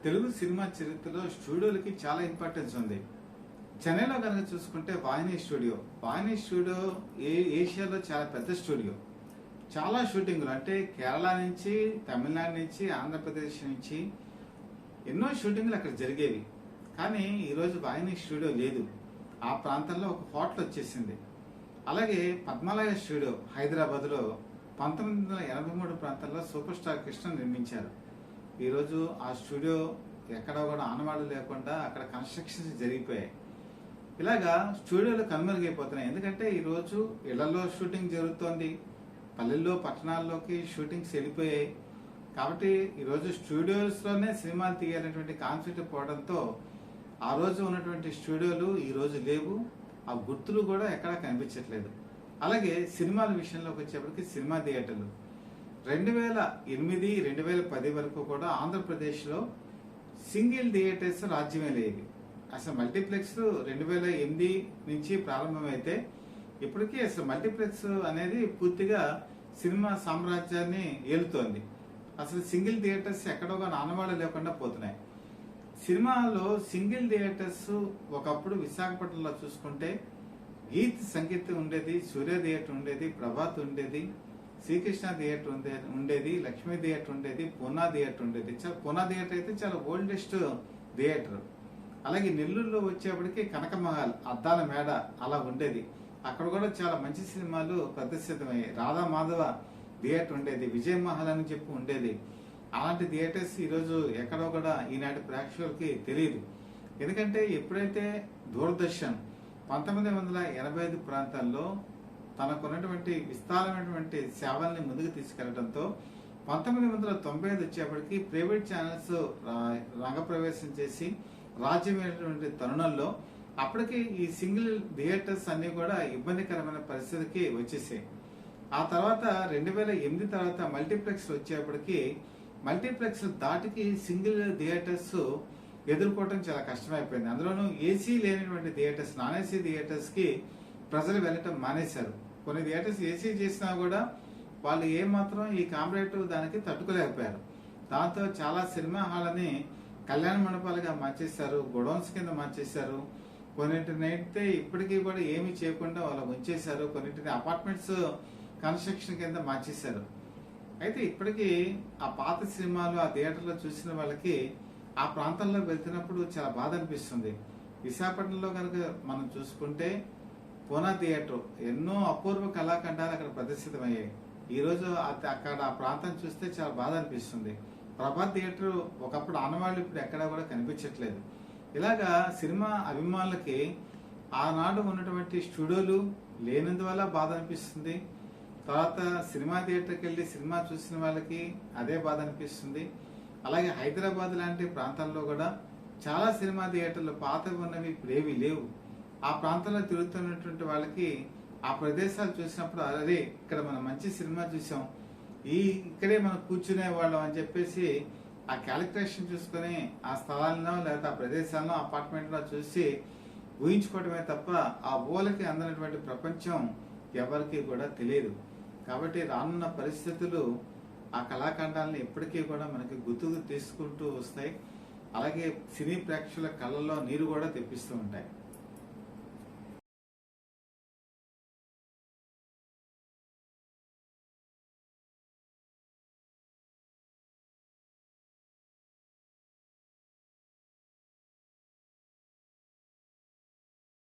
Telugu cinema చరిత్రలో స్టూడియోలకి చాలా importance ఉంది. చెన్నైలో కనుక చూసుకుంటే వాహిని స్టూడియో ఏషియాలో చాలా పెద్ద స్టూడియో. చాలా షూటింగ్లు అంటే కేరళ నుంచి, తమిళనాడు నుంచి, ఆంధ్రప్రదేశ్ నుంచి ఎన్నో షూటింగ్లు అక్కడ జరిగేవి. కానీ ఈరోజు వాహిని స్టూడియో లేదు. ఆ ప్రాంతంలో ఒక హోటల్ వచ్చేసింది. అలాగే పద్మాలయ స్టూడియో హైదరాబాద్లో 1983 ప్రాంతంలో సూపర్ స్టార్ కృష్ణ నిర్మించారు. ఈరోజు ఆ స్టూడియో ఎక్కడ కూడా ఆనవాళ్ళు లేకుండా అక్కడ కన్స్ట్రక్షన్స్ జరిగిపోయాయి. ఇలాగా స్టూడియోలు కనుమరుగైపోతున్నాయి. ఎందుకంటే ఈరోజు ఇళ్లలో షూటింగ్ జరుగుతోంది, పల్లెల్లో పట్టణాల్లోకి షూటింగ్స్ వెళ్ళిపోయాయి. కాబట్టి ఈరోజు స్టూడియోస్లోనే సినిమాలు తీయాలనేటువంటి కాన్సెప్ట్ పోవడంతో ఆ రోజు ఉన్నటువంటి స్టూడియోలు ఈరోజు లేవు. ఆ గుర్తులు కూడా ఎక్కడా కనిపించట్లేదు. అలాగే సినిమాల విషయంలోకి వచ్చేప్పటికి సినిమా థియేటర్లు 2008, 2010 వరకు కూడా ఆంధ్రప్రదేశ్లో సింగిల్ థియేటర్స్ రాజ్యమే లేవి. అసలు మల్టీప్లెక్స్ 2008 నుంచి ప్రారంభమైతే ఇప్పటికీ అసలు మల్టీప్లెక్స్ అనేది పూర్తిగా సినిమా సామ్రాజ్యాన్ని ఏలుతోంది. అసలు సింగిల్ థియేటర్స్ ఎక్కడో ఆనవాళ్ళు లేకుండా పోతున్నాయి. సినిమాలో సింగిల్ థియేటర్స్ ఒకప్పుడు విశాఖపట్నంలో చూసుకుంటే గీత్ సంగీత్ ఉండేది, సూర్య థియేటర్ ఉండేది, ప్రభాత్ ఉండేది, శ్రీకృష్ణ థియేటర్ ఉండేది, లక్ష్మీ థియేటర్ ఉండేది, పూనా థియేటర్ ఉండేది. పూనా థియేటర్ అయితే చాలా ఓల్డెస్ట్ థియేటర్. అలాగే నెల్లూరులో వచ్చేప్పటికి కనకమహల్, అద్దాల మేడ అలా ఉండేది. అక్కడ కూడా చాలా మంచి సినిమాలు ప్రదర్శితమయ్యాయి. రాధా మాధవ థియేటర్ ఉండేది, విజయ్ మహల్ అని చెప్పి ఉండేది. అలాంటి థియేటర్స్ ఈరోజు ఎక్కడో కూడా ఈనాటి ప్రేక్షకులకి తెలియదు. ఎందుకంటే ఎప్పుడైతే దూరదర్శన్ 1985 ప్రాంతాల్లో తనకున్నటువంటి విస్తారమైనటువంటి సేవల్ని ముందుకు తీసుకెళ్లడంతో 1995 వచ్చేప్పటికి ప్రైవేట్ ఛానల్స్ రంగప్రవేశం చేసి రాజ్యమైనటువంటి తరుణంలో అప్పటికి ఈ సింగిల్ థియేటర్స్ అన్ని కూడా ఇబ్బందికరమైన పరిస్థితికి వచ్చేసాయి. ఆ తర్వాత 2008 తర్వాత మల్టీప్లెక్స్ వచ్చేప్పటికి మల్టీప్లెక్స్ దాటికి సింగిల్ థియేటర్స్ ఎదుర్కోవడం చాలా కష్టమైపోయింది. అందులోనూ ఏసీ లేనటువంటి థియేటర్స్, నాన్ ఏసీ థియేటర్స్ కి ప్రజలు వెళ్ళటం మానేశారు. కొన్ని థియేటర్స్ ఏసీ చేసినా కూడా వాళ్ళు ఏమాత్రం ఈ కాంపిటేటివ్ దానికి తట్టుకోలేకపోయారు. దాంతో చాలా సినిమా హాల్ని కళ్యాణ మండపాలుగా మార్చేశారు, గొడౌన్స్ కింద మార్చేశారు. కొన్నింటిని అయితే ఇప్పటికీ కూడా ఏమీ చేయకుండా వాళ్ళు ఉంచేశారు. కొన్నింటిని అపార్ట్మెంట్స్ కన్స్ట్రక్షన్ కింద మార్చేశారు. అయితే ఇప్పటికీ ఆ పాత సినిమాలు ఆ థియేటర్లో చూసిన వాళ్ళకి ఆ ప్రాంతంలో వెళ్తున్నప్పుడు చాలా బాధ అనిపిస్తుంది. విశాఖపట్నంలో కనుక మనం చూసుకుంటే పూనా థియేటర్ ఎన్నో అపూర్వ కళాఖండాలు అక్కడ ప్రదర్శితమయ్యాయి. ఈరోజు అక్కడ ఆ ప్రాంతం చూస్తే చాలా బాధ అనిపిస్తుంది. ప్రభాత్ థియేటర్ ఒకప్పుడు ఆనవాళ్ళు ఇప్పుడు ఎక్కడా కూడా కనిపించట్లేదు. ఇలాగా సినిమా అభిమానులకి ఆనాడు ఉన్నటువంటి స్టూడియోలు లేనందువల్ల బాధ అనిపిస్తుంది. తర్వాత సినిమా థియేటర్కి వెళ్ళి సినిమా చూసిన వాళ్ళకి అదే బాధ అనిపిస్తుంది. అలాగే హైదరాబాద్ లాంటి ప్రాంతాల్లో కూడా చాలా సినిమా థియేటర్లు పాతవి ఉన్నవి ఇప్పుడు ఏవి లేవు. ఆ ప్రాంతంలో తిరుగుతున్నటువంటి వాళ్ళకి ఆ ప్రదేశాలు చూసినప్పుడు అరే ఇక్కడ మనం మంచి సినిమా చూసాం, ఇక్కడే మనం కూర్చునే వాళ్ళం అని చెప్పేసి ఆ క్యాలిక్యులేషన్ చూసుకొని ఆ స్థలాలను లేదా ఆ ప్రదేశాలను అపార్ట్మెంట్లో చూసి ఊహించుకోవడమే తప్ప ఆ ఊళ్ళకి అందనటువంటి ప్రపంచం ఎవరికి కూడా తెలియదు. కాబట్టి రానున్న పరిస్థితులు ఆ కళాఖండాలను ఎప్పటికీ కూడా మనకి గుర్తుకు తీసుకుంటూ వస్తాయి. అలాగే సినీ ప్రేక్షకుల కళ్ళల్లో నీరు కూడా తెప్పిస్తూ ఉంటాయి.